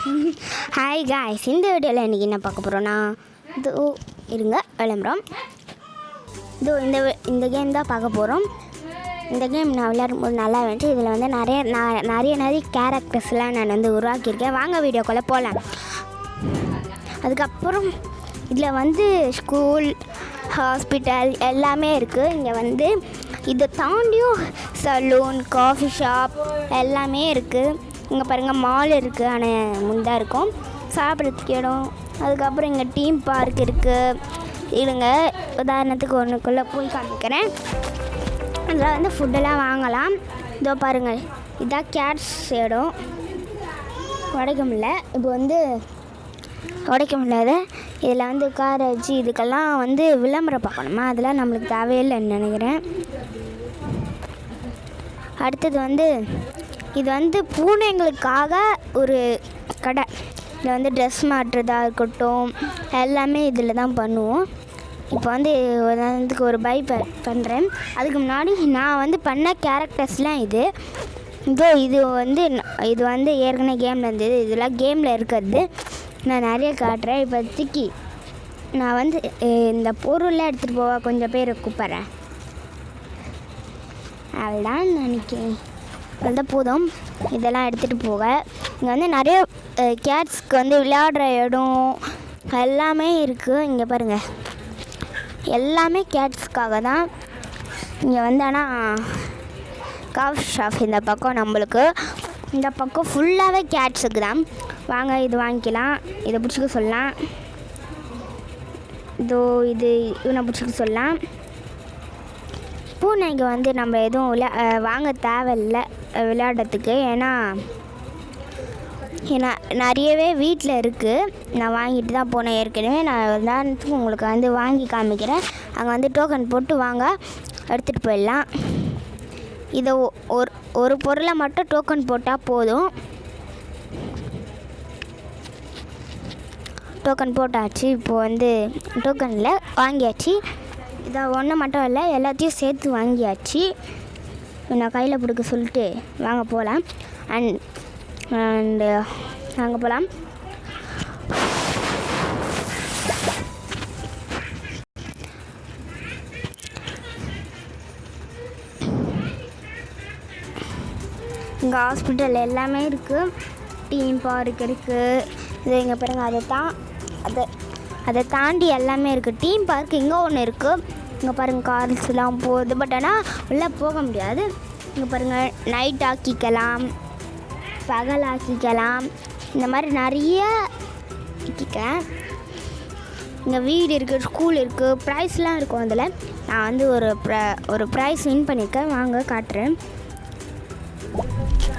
Hi guys, இந்த வீடியோவில் இன்றைக்கி என்ன பார்க்க போகிறோன்னா இருங்க விளம்பரம். இந்த கேம் தான் பார்க்க போகிறோம். இந்த கேம் நான் விளையாடும்போது நல்லா இருந்துச்சு. இதில் வந்து நிறைய கேரக்டர்ஸ்லாம் நான் வந்து உருவாக்கியிருக்கேன். வாங்க வீடியோக்குள்ளே போகலாம். அதுக்கப்புறம் இதில் வந்து ஸ்கூல், ஹாஸ்பிட்டல் எல்லாமே இருக்குது. இங்கே வந்து இதை தாண்டியும் சலூன், காஃபி ஷாப் எல்லாமே இருக்குது. இங்கே பாருங்கள், மால் இருக்குது, ஆனால் முந்தான் இருக்கும் சாப்பிட்றதுக்கு இடம். அதுக்கப்புறம் இங்கே டீம் பார்க் இருக்குது. இருங்க உதாரணத்துக்கு ஒன்றுக்குள்ளே போய் காமிக்கிறேன். அதில் வந்து ஃபுட்டெல்லாம் வாங்கலாம். இதோ பாருங்கள், இதான் கேட்ஸ் இடம். உடைக்க முடியல, இப்போ வந்து உடைக்க முடியாது. இதில் வந்து உட்கார வச்சு இதுக்கெல்லாம் வந்து விளம்பரம் பார்க்கணுமா, அதெல்லாம் நம்மளுக்கு தேவையில்லைன்னு நினைக்கிறேன். அடுத்தது வந்து இது வந்து பூனைங்களுக்காக ஒரு கடை. இதில் வந்து ட்ரெஸ் மாட்டுறதா இருக்கட்டும் எல்லாமே இதில் தான் பண்ணுவோம். இப்போ வந்து உதாரணத்துக்கு ஒரு பை பண்ணுறேன். அதுக்கு முன்னாடி நான் வந்து பண்ண கேரக்டர்ஸ்லாம் இது வந்து ஏற்கனவே கேமில் இருந்தது. இதெல்லாம் கேமில் இருக்கிறது நான் நிறைய காட்டுறேன். இப்போதைக்கு நான் வந்து இந்த பொருளெலாம் எடுத்துகிட்டு போவா கொஞ்சம் பேர் கூப்பிட்றேன். அதுதான் நினைக்கிறேன், அதுதான் போதும். இதெல்லாம் எடுத்துகிட்டு போக இங்கே வந்து நிறைய கேட்ஸ்க்கு வந்து விளையாடுற இடம் எல்லாமே இருக்குது. இங்கே பாருங்கள், எல்லாமே கேட்ஸ்க்காக தான். இங்கே வந்து ஆனால் காஃபி ஷாப் இந்த பக்கம், நம்மளுக்கு இந்த பக்கம் ஃபுல்லாகவே கேட்ஸுக்கு தான். வாங்க இது வாங்கிக்கலாம். இதை பிடிச்சிக்க சொல்லலாம். இது இவனை பிடிச்சிக்க சொல்லலாம். பூனைக்கு வந்து நம்ம எதுவும் வாங்க தேவையில்லை விளையாடுறதுக்கு. ஏன்னா நிறையவே வீட்டில் இருக்குது. நான் வாங்கிட்டு தான் போனேன் ஏற்கனவே. நான் உதாரணத்துக்கு உங்களுக்கு வந்து வாங்கி காமிக்கிறேன். அங்கே வந்து டோக்கன் போட்டு வாங்க, எடுத்துகிட்டு போயிடலாம். இதை ஒரு பொருளை மட்டும் டோக்கன் போட்டால் போதும். டோக்கன் போட்டாச்சு. இப்போது வந்து டோக்கனில் வாங்கியாச்சு. இதை ஒன்று மட்டும் இல்லை, எல்லாத்தையும் சேர்த்து வாங்கியாச்சு. நான் கையில் பிடிக்க சொல்லிட்டு வாங்க போகலாம். அண்டு வாங்க போகலாம். இங்கே ஹாஸ்பிட்டல் எல்லாமே இருக்குது. டீம் பார்க் இருக்குது. இது இங்கே பாருங்கள், அதை தாண்டி எல்லாமே இருக்குது. டீம் பார்க் இங்கே ஒன்று இருக்குது. இங்கே பாருங்கள், கார்ஸ்லாம் போகுது. பட் ஆனால் உள்ளே போக முடியாது. இங்கே பாருங்கள், நைட் ஆக்கிக்கலாம், பகல் ஆக்கிக்கலாம், இந்த மாதிரி நிறைய ஆக்கிக்கலாம். இங்கே வீடு இருக்குது, ஸ்கூல் இருக்குது, ப்ரைஸ்லாம் இருக்கும். அதில் நான் வந்து ஒரு ப்ரைஸ் வின் பண்ணியிருக்கேன். வாங்க காட்டுறேன்.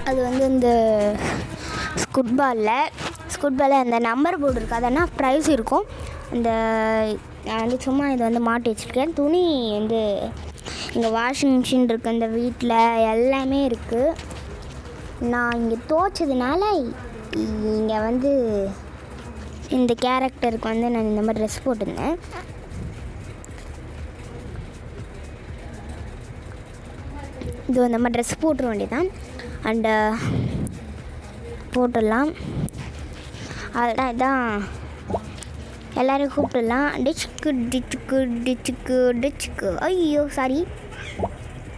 அது வந்து இந்த ஸ்குட்பாலில் அந்த நம்பர் போர்டு இருக்குது. அதனால் ப்ரைஸ் இருக்கும். நான் வந்து சும்மா இதை வந்து மாட்டி வச்சுருக்கேன். துணி வந்து இங்கே வாஷிங் மிஷின் இருக்குது. இந்த வீட்டில் எல்லாமே இருக்குது. நான் இங்கே துவைச்சதுனால இங்கே வந்து இந்த கேரக்டருக்கு வந்து நான் இந்த மாதிரி ட்ரெஸ் போட்டிருந்தேன். இது இந்த மாதிரி ட்ரெஸ் போட்டுற வேண்டியதான். அண்டு போட்டுடலாம். அதுதான் இதான் எல்லோரும் கூப்பிட்டுடலாம். டிச்சுக்கு ஐயோ சாரி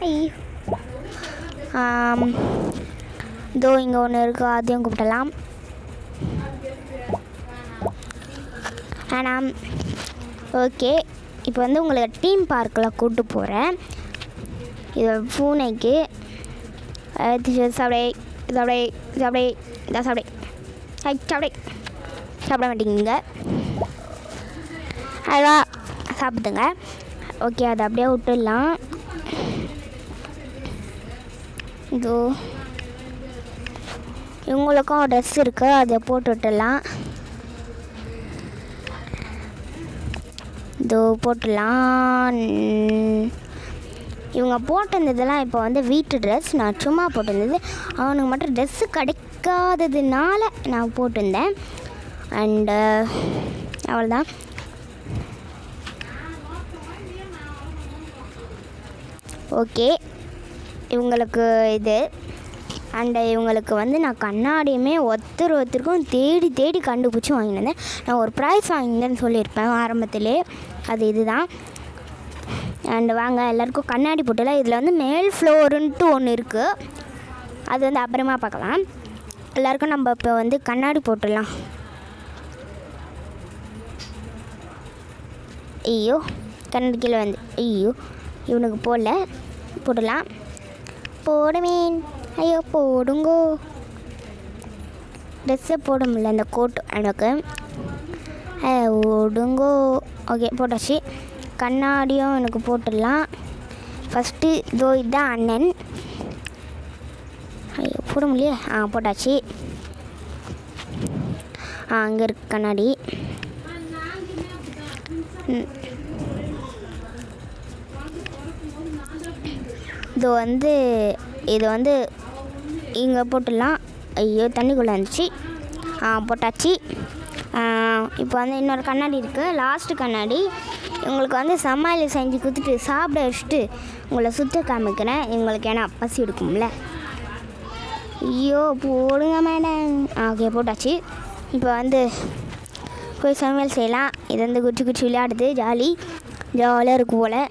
ஐயோ. இங்கே ஒன்று இருக்குது, அதையும் கூப்பிடலாம். ஆனால் ஓகே, இப்போ வந்து உங்களுக்கு டீம் பார்க்கில் கூப்பிட்டு போகிறேன். இது பூனைக்கு சாப்பிட மாட்டேங்க. அதுதான் சாப்பிடுங்க. ஓகே, அதை அப்படியே விட்டுடலாம். இவங்களுக்கும் ட்ரெஸ் இருக்குது, அதை போட்டு விட்டுடலாம். போட்டுடலாம். இவங்க போட்டிருந்ததெல்லாம் இப்போ வந்து வீட்டு ட்ரெஸ். நான் சும்மா போட்டிருந்தது. அவனுக்கு மட்டும் ட்ரெஸ்ஸு கிடைக்காததுனால நான் போட்டிருந்தேன். அண்டு அவ்வளோதான். ஓகே, இவங்களுக்கு இது அண்ட் இவங்களுக்கு வந்து நான் கண்ணாடியுமே ஒருத்தருக்கும் தேடி தேடி கண்டுபிடிச்சி வாங்கினேன். நான் ஒரு ப்ரைஸ் வாங்கினேன்னு சொல்லியிருப்பேன் ஆரம்பத்திலே, அது இதுதான். அண்டு வாங்க எல்லாேருக்கும் கண்ணாடி போட்டலாம். இதில் வந்து மேல் ஃப்ளோருன்ட்டு ஒன்று இருக்குது, அது வந்து அப்புறமா பார்க்கலாம். எல்லாேருக்கும் நம்ம இப்போ வந்து கண்ணாடி போட்டுடலாம். ஐயோ கண்ணாடி கீழே வந்து ஐயோ இவனுக்கு போடலாம். போடுவேன். ஐயோ போடுங்கோ. ட்ரெஸ்ஸை போட முடியல அந்த கோட் எனக்கு. ஓடுங்கோ. ஓகே போட்டாச்சு. கண்ணாடியும் எனக்கு போட்டுடலாம். ஃபஸ்ட்டு இதோ இதுதான் அண்ணன். ஐயோ போட முடியல. போட்டாச்சு. அங்கே இருக்கு கண்ணாடி. இது வந்து இங்கே போட்டுடலாம். ஐயோ தண்ணிக்குள்ளே இருந்துச்சு. போட்டாச்சு. இப்போ வந்து இன்னொரு கண்ணாடி இருக்குது, லாஸ்ட்டு கண்ணாடி. உங்களுக்கு வந்து சமையல் செஞ்சு கொடுத்துட்டு சாப்பிட வச்சுட்டு உங்களை சுற்ற காமிக்கிறேன். உங்களுக்கு ஏன்னா பசி எடுக்கும்ல. ஐயோ போடுங்க மேடம். ஓகே போட்டாச்சு. இப்போ வந்து போய் சமையல் செய்யலாம். இது வந்து குச்சி விளையாடுது, ஜாலியாக இருக்கும் போல்.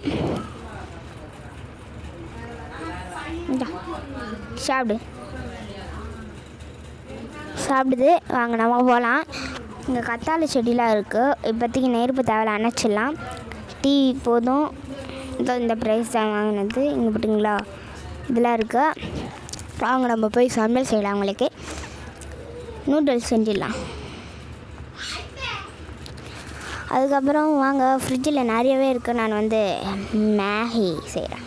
சாப்பிடுது. வாங்க நம்ம போகலாம். இங்கே கத்தாழை செடியெலாம் இருக்குது. இப்போதைக்கு நெருப்பு தேவையில்ல, அணைச்சிடலாம். டீ போதும். இந்த ப்ரைஸ் தான் வாங்கினது. இங்கே போட்டிங்களா இதெல்லாம் இருக்குது. வாங்க நம்ம போய் சமையல் செய்யலாம். உங்களுக்கு நூடுல்ஸ் செஞ்சிடலாம். அதுக்கப்புறம் வாங்க ஃப்ரிட்ஜில் நிறையவே இருக்குது. நான் வந்து மேகி செய்கிறேன்.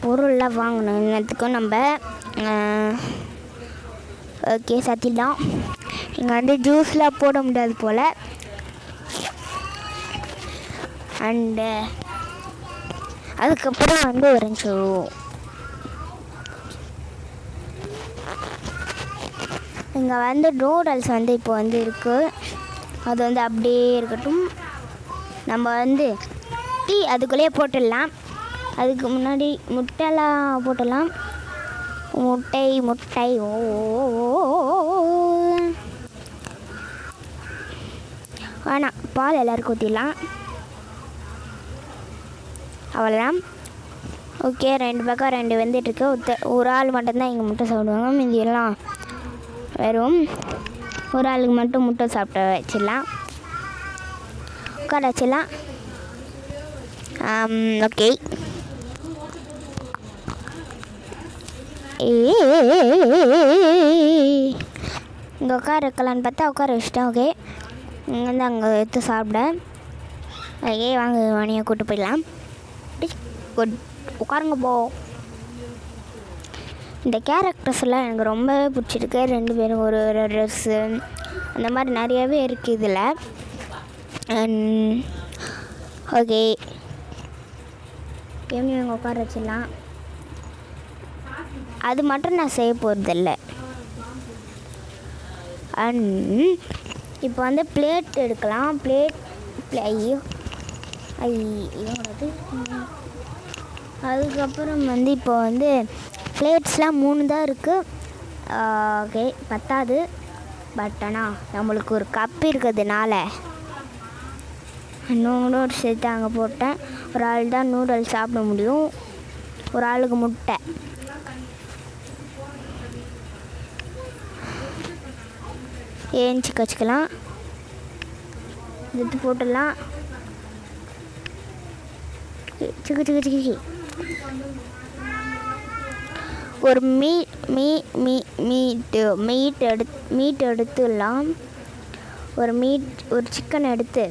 பொருள்லாம் வாங்கணும் இன்னத்துக்கும் நம்ம. ஓகே சத்திலாம். இங்கே வந்து ஜூஸ்லாம் போட முடியாது போல். அண்டு அதுக்கப்புறம் வந்து ஒரு இங்கே வந்து நூடுல்ஸ் வந்து இப்போ வந்து இருக்குது. அது வந்து அப்படியே இருக்கட்டும். நம்ம வந்து டீ அதுக்குள்ளேயே போட்டுடலாம். அதுக்கு முன்னாடி முட்டைலாம் போட்டுடலாம். முட்டை வேணாம், பால் எல்லாருக்கும் ஊற்றிடலாம். அவ்வளோதான். ஓகே 2 பக்கம் 2 வெந்துட்டுருக்கு. ஒரு ஆள் மட்டும்தான் இங்கே முட்டை சாப்பிடுவாங்க. மீதி எல்லாம் வெறும் ஒரு ஆளுக்கு மட்டும் முட்டை சாப்பிட வச்சிடலாம். உட்கார வச்சிடலாம். ஓகே இங்கே உட்கார இருக்கலான்னு பார்த்தா உட்கார வச்சிட்டேன். ஓகே இங்கேருந்து அங்கே எடுத்து சாப்பிட. ஓகே வாங்க மணியை கூப்பிட்டு போயிடலாம். உட்காருங்க போ. இந்த கேரக்டர்ஸ் எல்லாம் எனக்கு ரொம்பவே பிடிச்சிருக்கு. 2 பேரும் ஒரு ட்ரெஸ்ஸு அந்த மாதிரி நிறையவே இருக்குது இதில். ஓகே எப்படி இவங்க உட்கார வச்சிடலாம். அது மட்டும் நான் செய்ய போகிறதில்ல. இப்போ வந்து பிளேட் எடுக்கலாம். ஐயோ அதுக்கப்புறம் வந்து இப்போ வந்து பிளேட்ஸ்லாம் 3 தான் இருக்குது. ஓகே பத்தாது. பட் ஆனால் நம்மளுக்கு ஒரு கப் இருக்கிறதுனால நூடுல்ஸ் சேர்த்து அங்கே போட்டேன். ஒரு ஆள் தான் நூடுல்ஸ் சாப்பிட முடியும். ஒரு ஆளுக்கு முட்டை. ஏஞ்சி கச்சிக்கலாம். எடுத்து போட்டுடலாம். சிக்கி ஒரு மீட் எடுத்துடலாம். ஒரு சிக்கன் எடுத்து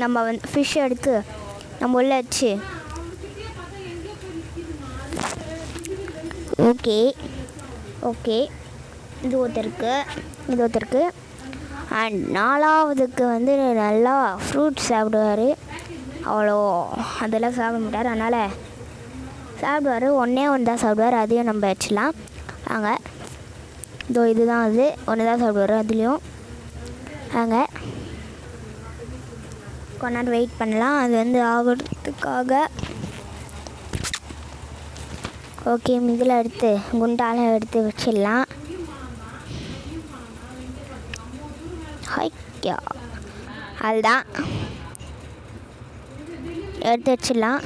நம்ம வந்து ஃபிஷ் எடுத்து நம்ம உள்ள வச்சு ஓகே இது ஒருத்தருக்கு. அண்ட் 4வதுக்கு வந்து நல்லா ஃப்ரூட்ஸ் சாப்பிடுவார். அவ்வளோ அதெல்லாம் சாப்பிட மாட்டார், அதனால் சாப்பிடுவார். ஒன்றே தான் சாப்பிடுவார். அதையும் நம்ம வச்சிடலாம். வாங்க இதுதான் அது. ஒன்று தான் சாப்பிடுவார். அதுலேயும் வாங்க கொஞ்ச நேரம் வெயிட் பண்ணலாம். அது வந்து ஆகிறதுக்காக ஓகே, இதில் எடுத்து குண்டால எடுத்து வச்சிடலாம். ஹையா, அதுதான் எடுத்து வச்சிடலாம்.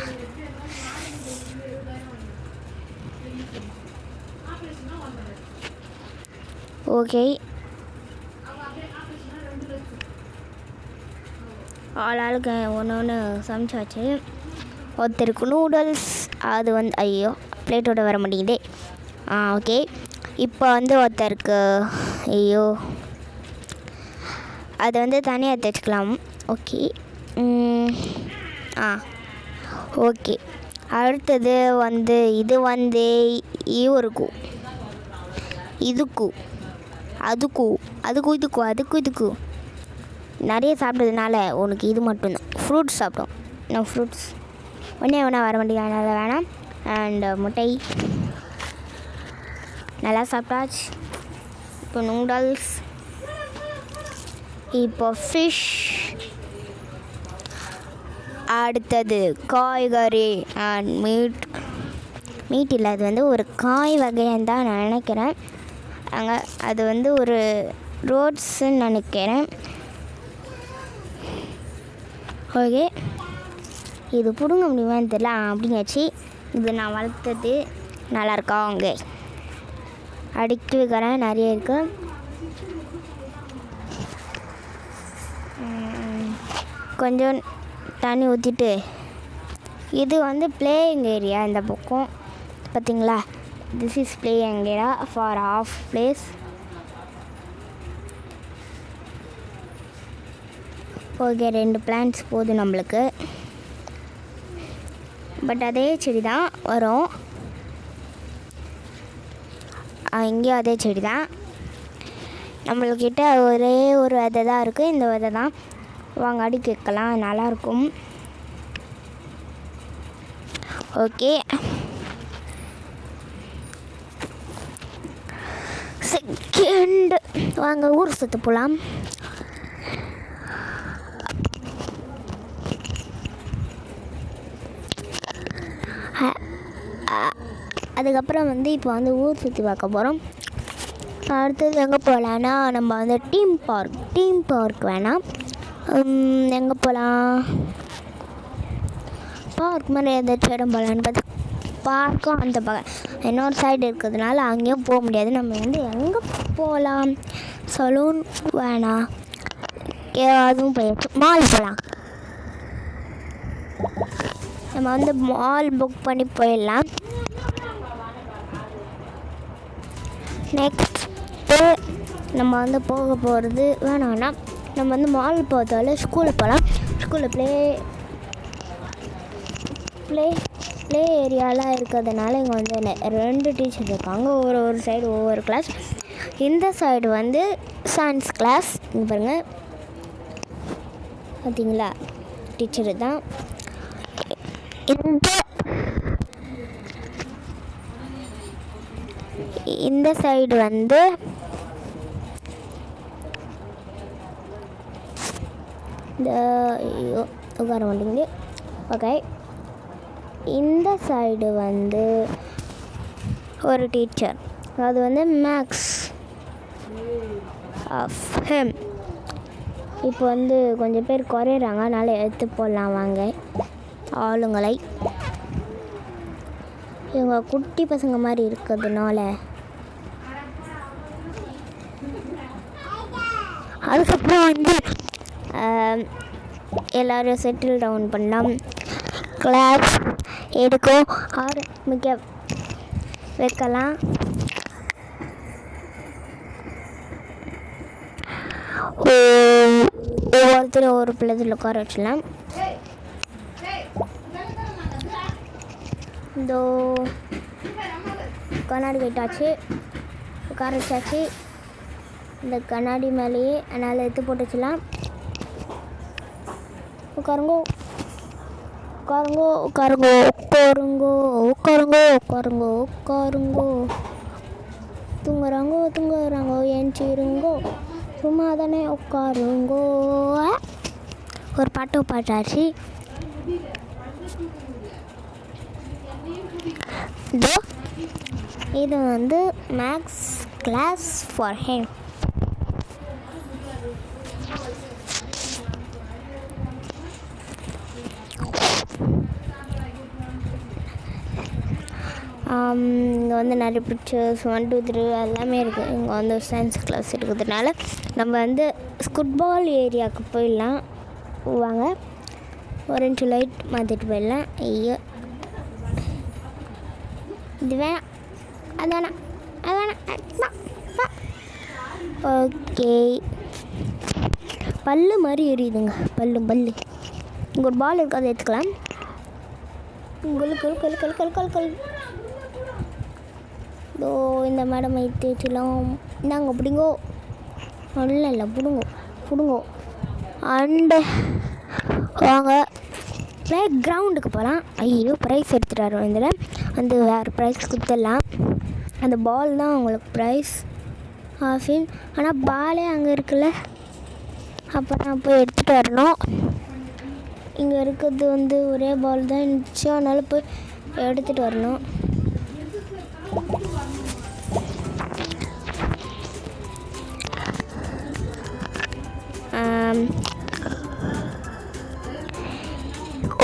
ஓகே, ஆளுக்கு ஒன்று சமைச்சாச்சு. ஒருத்தருக்கு நூடுல்ஸ், அது வந்து ஐயோ பிளேட்டோட வர மாட்டேங்குதே. ஓகே, இப்போ வந்து ஒருத்தருக்கு ஐயோ அதை வந்து தனியாக எடுத்து வச்சுக்கலாம். Okay, okay. அடுத்தது வந்து இது வந்து இவருக்கும் இதுக்கும் இதுக்கும் நிறைய சாப்பிட்டதுனால உனக்கு இது மட்டும்தான் ஃப்ரூட்ஸ் சாப்பிட்டோம். நான் ஃப்ரூட்ஸ் ஒன்றே வர மாட்டேங்க, அதனால் வேணாம். அண்ட் முட்டை நல்லா சாப்பிட்டாச்சு. இப்போ நூடுல்ஸ், இப்போ ஃபிஷ், அடுத்தது காய்கறி அண்ட் மீட் இல்லை, அது வந்து ஒரு காய் வகைன்னு தான் நான் நினைக்கிறேன். அது வந்து ஒரு ரோட்ஸுன்னு நினைக்கிறேன். ஓகே, இது பிடுங்க முடியுமான்னு தெரியல. அப்படிங்காச்சு, இது நான் வளர்த்தது நல்லாயிருக்கா? அங்கே அடுக்கி வைக்கிறேன், நிறைய இருக்குது. கொஞ்சம் தண்ணி ஊற்றிட்டு, இது வந்து பிளேயிங் ஏரியா. இந்த பக்கம் பார்த்திங்களா, this is playing area for half place. Okay, 2 plants போதும் நம்மளுக்கு. பட் அதே செடி தான் வரும், இங்கேயும் அதே செடி தான். நம்மள்கிட்ட ஒரே ஒரு விதை தான் இருக்குது, இந்த விதை தான். வாங்க அடுக்கி வைக்கலாம், நல்லாயிருக்கும். ஓகே, செகண்ட் வாங்க ஊர் சுற்ற போகலாம். அதுக்கப்புறம் வந்து இப்போ வந்து ஊர் சுற்றி பார்க்க போகிறோம். அடுத்தது எங்கே போகலான்னா, நம்ம வந்து டீம் பார்க் வேணாம். எங்கே போகலாம்? பார்க் மாதிரி ஏதாச்சும் இடம் போகலான்னு பார்த்தா, பார்க்கும் அந்த பக்கம் இன்னொரு சைடு இருக்கிறதுனால அங்கேயும் போக முடியாது. நம்ம வந்து எங்கே போகலாம்? சலூன் வேணாம், அதுவும் போயாச்சு. மால் போகலாம். நம்ம வந்து மால் புக் பண்ணி போயிடலாம். நெக்ஸ்ட்டு நம்ம வந்து போக போகிறது வேணாம்னா, நம்ம வந்து மால் போகிறதால ஸ்கூல் போகலாம். ஸ்கூலில் ப்ளே ஏரியாலாம் இருக்கிறதுனால இங்கே வந்து 2 டீச்சர் இருக்காங்க, ஒரு சைடு ஒவ்வொரு கிளாஸ். இந்த சைடு வந்து சயின்ஸ் கிளாஸ். இங்கே பாருங்கள், பார்த்தீங்களா, டீச்சரு தான். இந்த சைடு வந்து உட்கார மாட்டேங்குது. ஓகே, இந்த சைடு வந்து ஒரு டீச்சர், அது வந்து மேக்ஸ் ஆஃப் ஹிம். இப்போ வந்து கொஞ்சம் பேர் குறையிறாங்க, அதனால் எடுத்து போடலாம் வாங்க ஆளுங்களை. இவங்க குட்டி பசங்க மாதிரி இருக்கிறதுனால. அதுக்கப்புறம் வந்து எல்லோரும் செட்டில் டவுன் பண்ணலாம். கிளாஸ் எடுக்கும் ஆரம்பிக்க வைக்கலாம். ஒவ்வொருத்தரும் ஒரு பிள்ளைகள் உட்கார வச்சிடலாம். இந்த கண்ணாடி கட்டாச்சு, உட்கார வச்சாச்சு. இந்த கண்ணாடி மேலேயே அதனால் எடுத்து போட்டு வச்சிடலாம். உட்காருங்கோ உட்காருங்கோ உட்காருங்கோ உட்காருங்கோ உட்காருங்கோ உட்காருங்கோ உட்காருங்கோ தூங்குறாங்கோ ஏஞ்சிருங்கோ, சும்மா தானே உட்காருங்கோ. ஒரு பாட்டு பாட்டாச்சு. இதோ இது வந்து மேக்ஸ் கிளாஸ் ஃபார் ஹிம். இங்கே வந்து நிறைய பிக்சர்ஸ் 1 2 3 எல்லாமே இருக்குது. இங்கே வந்து சயின்ஸ் கிளாஸ் இருக்கிறதுனால நம்ம வந்து ஃபுட்பால் ஏரியாவுக்கு போயிடலாம். வாங்க, ஒரு 2 லைட் மாற்றிட்டு போயிடலாம். ஐயோ, இது வேணாம், அது வேணாம், அது வேணாம். ஓகே, பல்லு மாதிரி எரியுதுங்க, பல்லு. இங்கே ஒரு பால் இருக்குது, அதை எடுத்துக்கலாம். கல் இதோ இந்த மேடம் தேய்ச்சிலாம். இந்தாங்க, பிடிங்கோ. இல்லை பிடுங்கோ. அண்டு வாங்க ப்ளே கிரவுண்டுக்கு போகலாம். ஐயோ, ப்ரைஸ் எடுத்துகிட்டு இதில் வந்து வேறு ப்ரைஸ் கொடுத்துடலாம். அந்த பால் தான் உங்களுக்கு ப்ரைஸ் ஆஃபின். ஆனால் பாலே அங்கே இருக்குல்ல, அப்போ நான் போய் எடுத்துகிட்டு வரணும். இங்கே இருக்கிறது வந்து ஒரே பால் தான் இருந்துச்சு, அதனால் போய் எடுத்துகிட்டு வரணும்.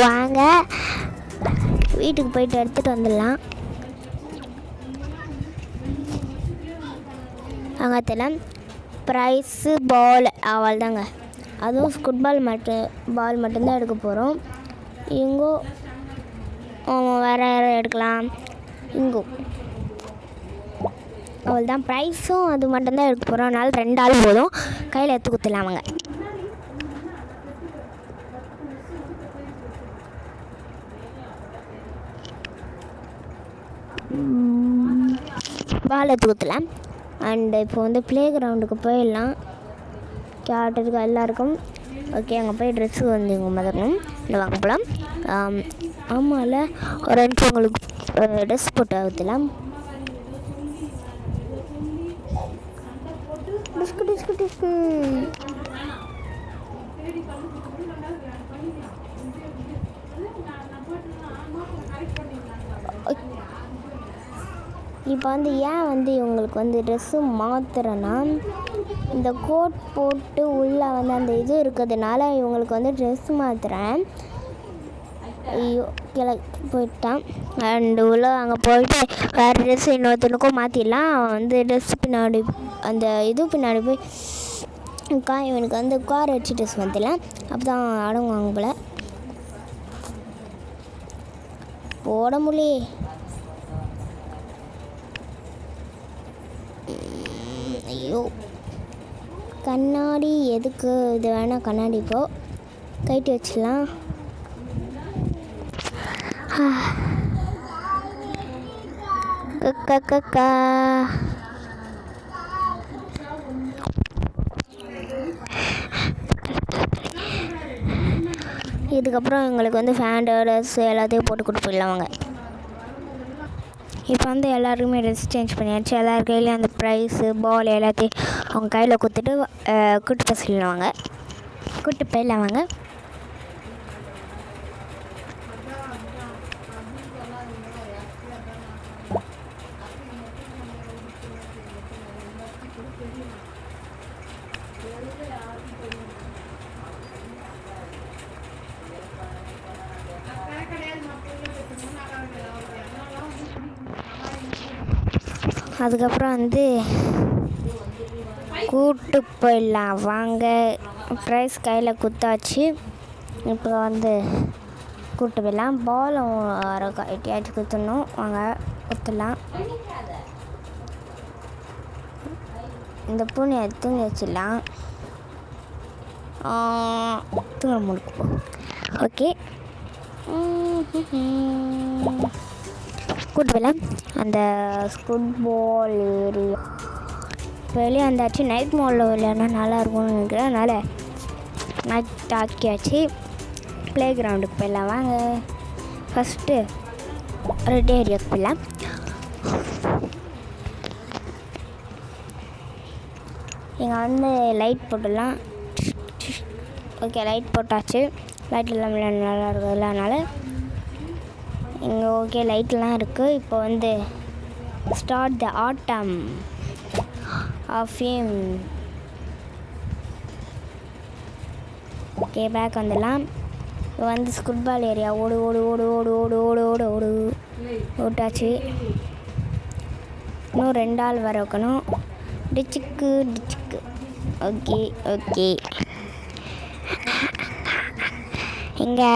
வாங்க, வீட்டுக்கு போயிட்டு எடுத்துகிட்டு வந்துடலாம். அங்கே ப்ரைஸு பால் அவள் தாங்க. அதுவும் ஃபுட்பால் பால் மட்டும்தான் எடுக்க போகிறோம். இங்கோ வேறு எடுக்கலாம். இங்கோ அவள் தான் ப்ரைஸும் அது மட்டும்தான் எடுக்க போகிறோம். அதனால் 2 ஆள் போதும், கையில் எடுத்து குத்துலாம். அவங்க பால் எடுத்து குத்தலாம். அண்டு இப்போ வந்து ப்ளே கிரவுண்டுக்கு போயிடலாம். கேட்டுருக்கு எல்லாருக்கும். ஓகே, அங்கே போய் ட்ரெஸ்ஸு வந்து இங்கே மதக்கணும். இல்லை வாங்க போகலாம். ஆமாம்ல, ஒரு நிமிஷம் உங்களுக்கு ட்ரெஸ் போட்டு ஊற்றலாம். டிஸ்கு இப்போ வந்து ஏன் வந்து இவங்களுக்கு வந்து ட்ரெஸ்ஸு மாற்றுறேன்னா, இந்த கோட் போட்டு உள்ளே வந்து அந்த இது இருக்கிறதுனால இவங்களுக்கு வந்து ட்ரெஸ் மாற்றுறேன். ஐயோ, போயிட்டான். அண்டு உள்ள அங்கே போயிட்டு வேறு ட்ரெஸ் இன்னொருத்தனுக்கும் மாற்றிடலாம். வந்து ட்ரெஸ் பின்னாடி அந்த இது பின்னாடி போய் இவனுக்கு வந்து உட்கார வச்சு ட்ரெஸ் மாற்றிடலாம். அப்போ தான் அடங்குவாங்க போல. போட முடியே. ஐயோ, கண்ணாடி எதுக்கு? இது வேணால் கண்ணாடி இப்போ கைட்டு வச்சிடலாம். கக்கா இதுக்கப்புறம் எங்களுக்கு வந்து ஃபேண்ட் ட்ரெஸ் எல்லாத்தையும் போட்டு கொடுத்து போயிடலாம். இப்போ வந்து எல்லாருக்குமே ட்ரெஸ் சேஞ்ச் பண்ணியாச்சு. எல்லார் கையிலையும் அந்த ப்ரைஸு பால் எல்லாத்தையும் அவங்க கையில் கொடுத்துட்டு கூப்பிட்டு போயிடலாம். அதுக்கப்புறம் வந்து கூப்பிட்டு போயிடலாம். வாங்க, ப்ரைஸ் கையில் குத்தாச்சு. இப்போ வந்து கூப்பிட்டு போயிடலாம். பாலும் எட்டியாச்சும் குத்தணும். வாங்க, குத்தலாம். இந்த பூனை தூங்கி வச்சிடலாம். தூங்க முடிக்கும். ஓகே, கூட்டு போயிடலாம். அந்த ஃபுட்பால் ஏரியா வெளியே வந்தாச்சு. நைட் மோடில் விளையாடினா நல்லாயிருக்கும்னு நினைக்கிறேன். அதனால் நைட் ஆக்கியாச்சு. ப்ளே கிரவுண்டுக்கு போயிடலாம். வாங்க, ஃபஸ்ட்டு ரெட் ஏரியாவுக்கு போயிடலாம். இங்கே வந்து லைட் போட்டுடலாம். ஓகே, லைட் போட்டாச்சு. லைட் எல்லாம் நல்லா இருக்குது. அதனால் இங்கே ஓகே லைட்லாம் இருக்குது. இப்போ வந்து ஸ்டார்ட் த ஆட்டம் ஆஃப் ஹிம். ஓகே, பேக் வந்துடலாம். இப்போ வந்து ஃபுட்பால் ஏரியா. ஓடு ஓடு ஓடு ஓடு ஓடு ஓடு ஓடு ஓடு ஓட்டாச்சு. இன்னும் 2 ஆள் வர வைக்கணும். டிச்சுக்கு டிச்சுக்கு. ஓகே ஓகே, இங்கே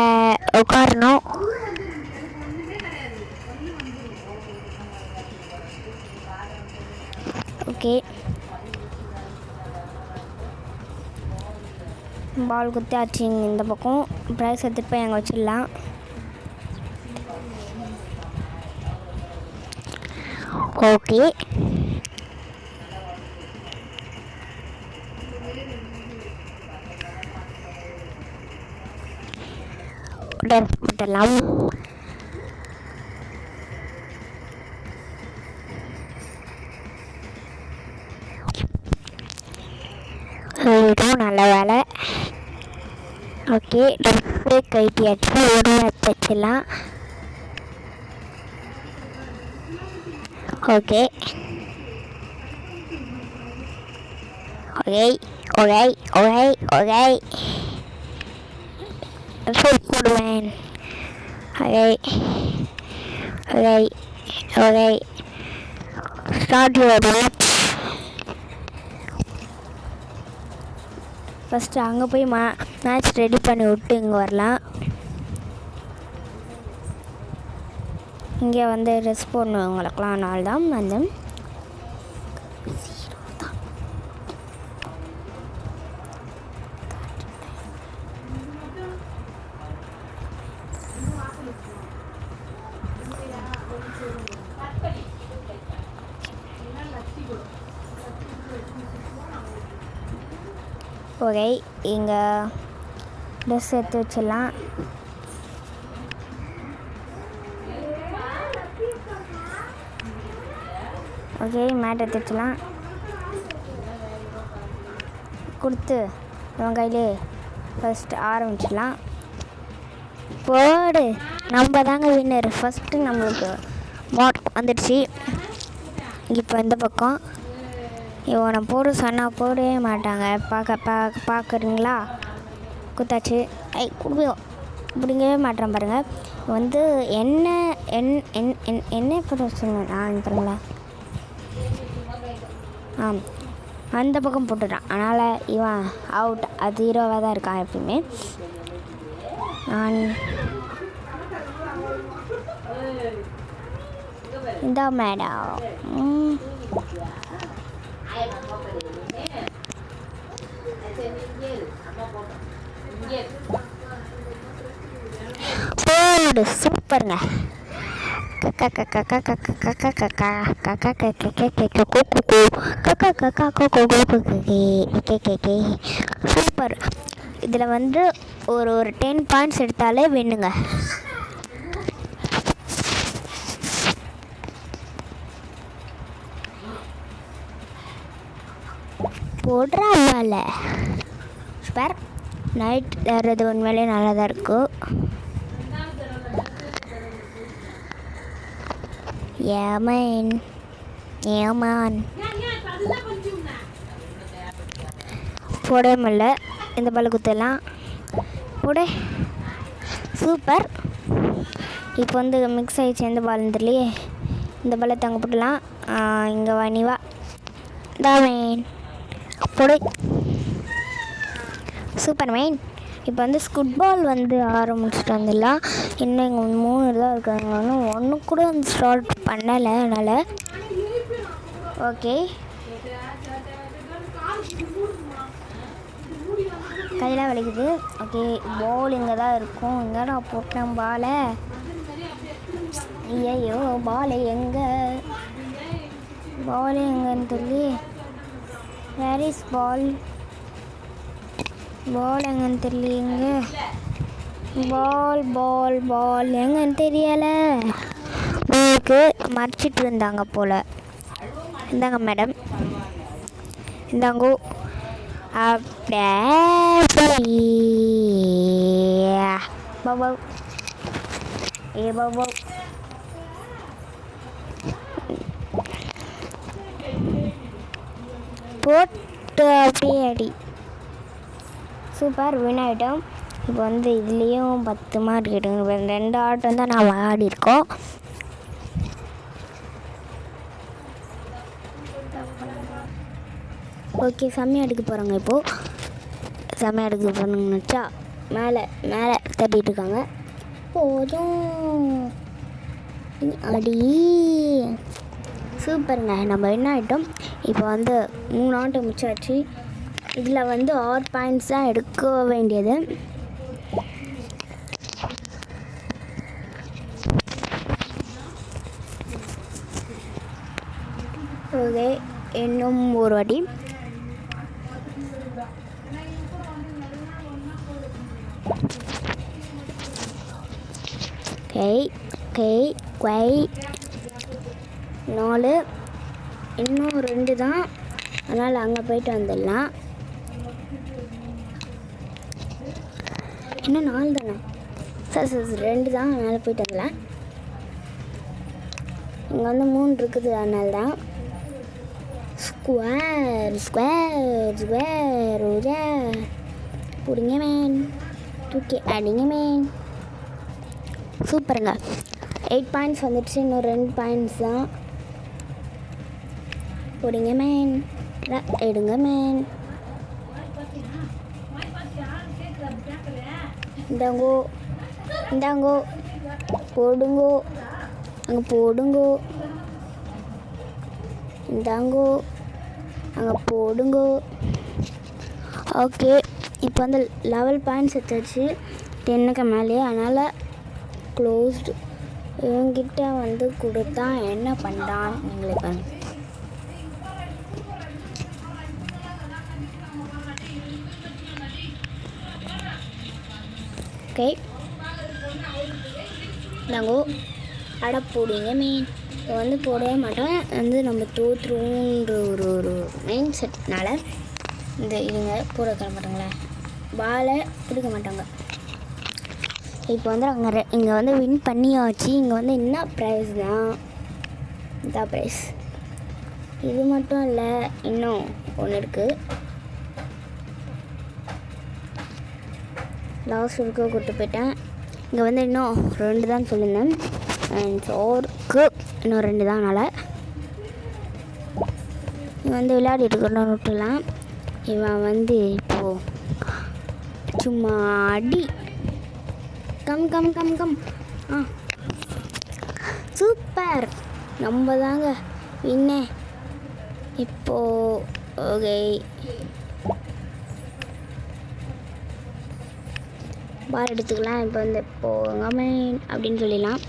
உட்காரணும். ஓகே, பால் குத்தாச்சு. இந்த பக்கம் ப்ரைஸ் எடுத்துகிட்டு போய் அங்கே வச்சிடலாம். ஓகே, விட்டுடலாம். இதுவும் நல்ல வேலை. ஓகே, கைட்டியாச்சு. ஒரு வச்சிடலாம். Okay okay okay okay okay போடுவேன். Okay okay okay, start your match. First அங்கே போய் மேட்ச் ரெடி பண்ணி விட்டு இங்கே வரலாம். இங்கே வந்து ட்ரெஸ் போடணுங்களுக்கெலாம் நாள் தான் வந்து ஓகே. இங்கே ட்ரெஸ் எடுத்து வச்சிடலாம். ஓகே, மேட் எடுத்து வச்சிடலாம். கொடுத்து இவன் கையிலே ஃபஸ்ட்டு ஆரம்பிச்சிடலாம். போடு, நம்ம தாங்க வின்னர். ஃபஸ்ட்டு நம்மளுக்கு மாட் வந்துடுச்சு. இப்போ இந்த பக்கம் இவனை போடு சொன்னால் போடவே மாட்டாங்க. பார்க்குறீங்களா? குத்தாச்சு. குடுவோம் பிடிங்கவே மாட்டேன் பாருங்கள். வந்து என்ன போட்டு வச்சுருந்தேன் நான் பாருங்களா. அந்த பக்கம் போட்டுட்டான். அதனால் இவன் அவுட். அது 0வாக தான் இருக்கான் எப்பயுமே. இந்த மேடம் போடு, சூப்பருங்க. சூப்பர். இதில் வந்து ஒரு 10 பாயிண்ட்ஸ் எடுத்தாலே வேணுங்க. போடுறால சூப்பர். நைட் ஏறது உண்மையிலே நல்லா தான் இருக்கும். ஏமான் போட முடியல. இந்த பால் குத்தலாம். போட, சூப்பர். இப்போ வந்து மிக்ஸ் ஆகிடுச்சு. எந்த பால் தெரியலையே. இந்த பாலை தங்க போட்டலாம். இங்கே வா, நீ வா. தாமேன் போடு, சூப்பர் மெயின். இப்போ வந்து ஃபுட்பால் வந்து ஆரம்பிச்சுட்டு வந்துடலாம். இன்னும் இங்கே 3 தான் இருக்காங்க. இன்னும் ஒன்று கூட வந்து ஸ்டார்ட் பண்ணலை. அதனால் ஓகே, கையெல்லாம் வலிக்குது. ஓகே, பால் இங்கே தான் இருக்கும். இங்கே நான் போட்டேன் பாலை. ஐயோ, பால் எங்கேன்னு சொல்லி வேர் இஸ் பால் எங்கன்னு தெரியலைங்க. பால் எங்கன்னு தெரியலை. உங்களுக்கு மறைச்சிட்டு இருந்தாங்க போல். இந்தாங்க மேடம், இந்தாங்கோ. அப்படியே பாபா போட்டு அப்படியே அடி. சூப்பர், வின் ஆகிட்டோம். இப்போ வந்து இதுலேயும் 10 மார்க் எடுங்க. 2 ஆட்டம் தான் நான் ஆடிருக்கோம். ஓகே, செம்மையாக எடுக்க போகிறாங்க. இப்போது செம்மையாக எடுக்க போகணுன்னு வச்சா மேலே மேலே தட்டிகிட்டு இருக்காங்க. போதும் அடி. சூப்பருங்க, நம்ம என்ன ஆகிட்டோம். இப்போ வந்து 3 ஆட்டம் முடிச்சாச்சு. இதில் வந்து 6 பாயிண்ட்ஸ் தான் எடுக்க வேண்டியது. ஓகே, இன்னும் ஒரு வாட்டி. கை 4, இன்னும் 2 தான். அதனால் அங்கே போயிட்டு வந்துடலாம். இன்னும் 4 தானே? சார் 2 தான். அதனால் போயிட்டு வந்துடலாம். இங்கே வந்து 3 இருக்குது. அதனால தான். ஸ்கொயர் பிடிங்க மேன், தூக்கி அடிங்க மேன். சூப்பருங்க, 8 பாயிண்ட்ஸ் வந்துடுச்சு. இன்னும் 2 பாயிண்ட்ஸ் தான். பிடிங்க மேன், எடுங்க மேன். இந்தாங்கோ போடுங்கோ, அங்கே போடுங்கோ. இந்தாங்கோ, அங்கே போடுங்கோ. ஓகே, இப்போ வந்து 11 பாயிண்ட்ஸ் எடுத்துச்சு 10க்கு மேலேயே. அதனால் க்ளோஸ்டு. இவங்கிட்ட வந்து கொடுத்தா என்ன பண்ணுறான் நீங்களே பாருங்க. ஓகே, நாங்கள் அடப்போடுங்க மீன். இதை வந்து போடவே மாட்டோம். வந்து நம்ம தோற்றுருவோன்ற ஒரு மைண்ட் செட்னால இந்த இதுங்க போட வைக்க மாட்டாங்களே, பாலை பிடிக்க மாட்டாங்க. இப்போ வந்து அங்கே இங்கே வந்து வின் பண்ணியாச்சு. இங்கே வந்து என்ன ப்ரைஸ் தான், இதான் ப்ரைஸ். இது மட்டும் இல்லை, இன்னும் ஒன்று இருக்குது. லாஸ்ட் இருக்க கூப்பிட்டு போயிட்டேன். இங்கே வந்து இன்னும் 2 தான் சொல்லியிருந்தேன். அண்ட் சோருக்கு இன்னும் 2 தான். அதனால் இவன் வந்து விளையாடிட்டு கொண்டு விட்டுலாம். இவன் வந்து இப்போது சும்மா அடி. கம். சூப்பர், நம்ம தாங்க வின்னே. இப்போது ஓகே, பால் எடுத்துக்கலாம். இப்போ வந்து போங்க மேன் அப்படின்னு சொல்லிடலாம்.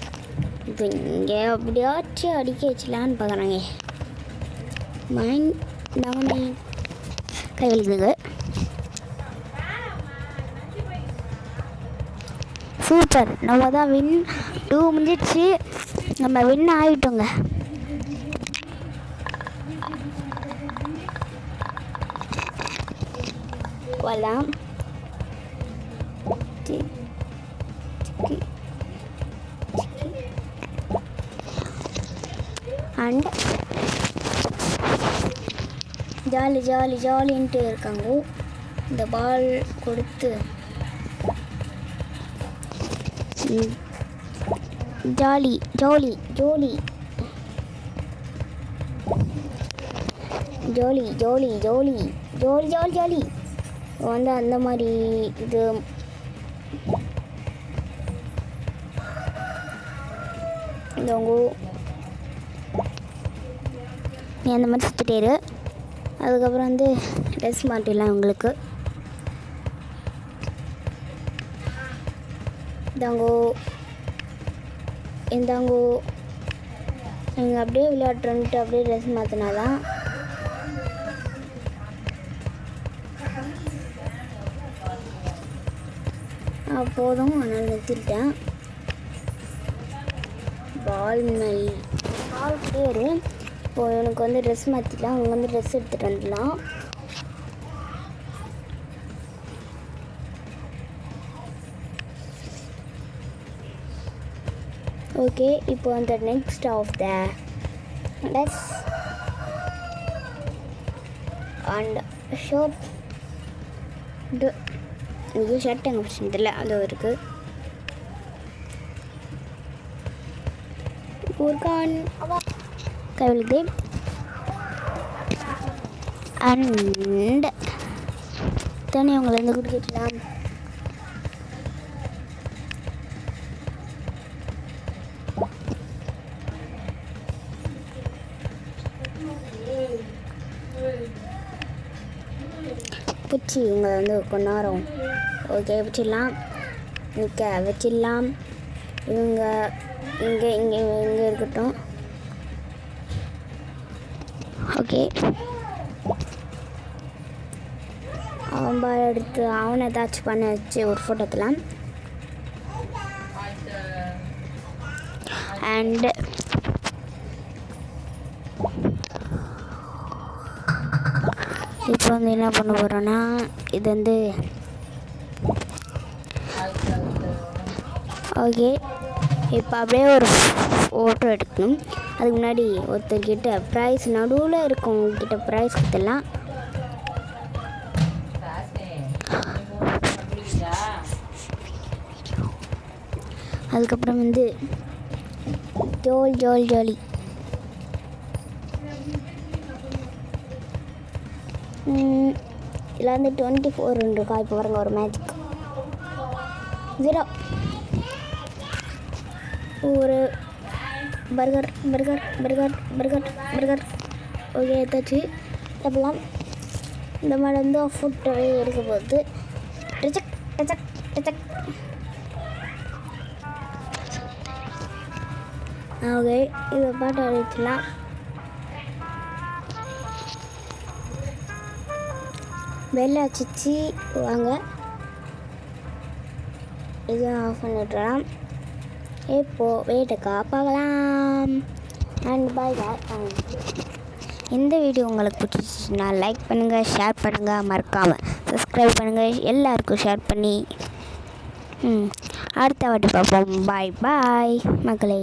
இப்போ இங்கே அப்படியாச்சும் அடிக்க வச்சுலான்னு பார்க்குறாங்க. மைன் இந்தாங்க மேன், கை வலிக்குதுங்க. சூப்பர், நம்ம தான் வின். 2 முடிஞ்சிடுச்சு, நம்ம வின் ஆகிட்டோங்க. வரலாம். அண்ட் ஜாலின்ட்டு இருக்காங்க. இந்த பால் கொடுத்து ஜாலி வந்து அந்த மாதிரி இது நீ அந்த மாதிரி சுற்றிட்டேரு. அதுக்கப்புறம் வந்து ட்ரெஸ் மாட்டிடலாம் உங்களுக்கு. இந்தாங்கோ நீங்கள் அப்படியே விளையாட்டுன்ட்டு அப்படியே ட்ரெஸ் மாற்றினாதான் போதும். அதனால் நிறுத்திட்டேன். பால் பேர். இப்போது எனக்கு வந்து ட்ரெஸ் மாற்றிக்கலாம். அவங்க வந்து ட்ரெஸ் எடுத்துகிட்டு வந்துடலாம். ஓகே, இப்போ அந்த next of the and shirt இது ஷர்ட் எங்கே பிரச்சனை தெரியல, அது இருக்குது. ஊர்கான் கைவிழுது அண்ட் தண்ணி அவங்களேருந்து குடிக்கலாம். பிடிச்சி இவங்க வந்து கொஞ்ச நேரம் ஓகே வச்சிடலாம், நிற்க வச்சிடலாம். இவங்க இங்கே இங்கே இங்கே இருக்கட்டும். ஓகே அவன் பால் எடுத்து அவனை ஏதாச்சும் பண்ண வச்சு ஒரு ஃபோட்டோத்தலாம். அண்டு இப்போ வந்து என்ன பண்ண போகிறோன்னா இது வந்து ஓகே இப்போ அப்படியே ஒரு ஃபோட்டோ எடுக்கணும். அதுக்கு முன்னாடி ஒருத்தர்கிட்ட ப்ரைஸ் நடுவில் இருக்கவங்கக்கிட்ட ப்ரைஸ் கொடுத்துடலாம். அதுக்கப்புறம் வந்து ஜோலி இதில் வந்து 24 இருக்கா. இப்போ பாருங்க ஒரு மேஜிக் 0 ஒரு பர்கர் ஓகே ஏதாச்சு சாப்பிடலாம். இந்த மாதிரி வந்து ஃபுட்டு இருக்க போது ஓகே இதை பாட்டு அழிச்சிடலாம். வெளில வச்சிச்சு வாங்க, இதை ஆஃப் பண்ணிவிடலாம். இப்போது வெயிட்டுக்கா பார்க்கலாம். அண்ட் பாய் பாய். இந்த வீடியோ உங்களுக்கு பிடிச்சிச்சுன்னா லைக் பண்ணுங்கள், ஷேர் பண்ணுங்கள், மறக்காமல் சப்ஸ்கிரைப் பண்ணுங்கள், எல்லாருக்கும் ஷேர் பண்ணி அடுத்த வாட்டி பார்ப்போம். பாய் பாய் மக்களே.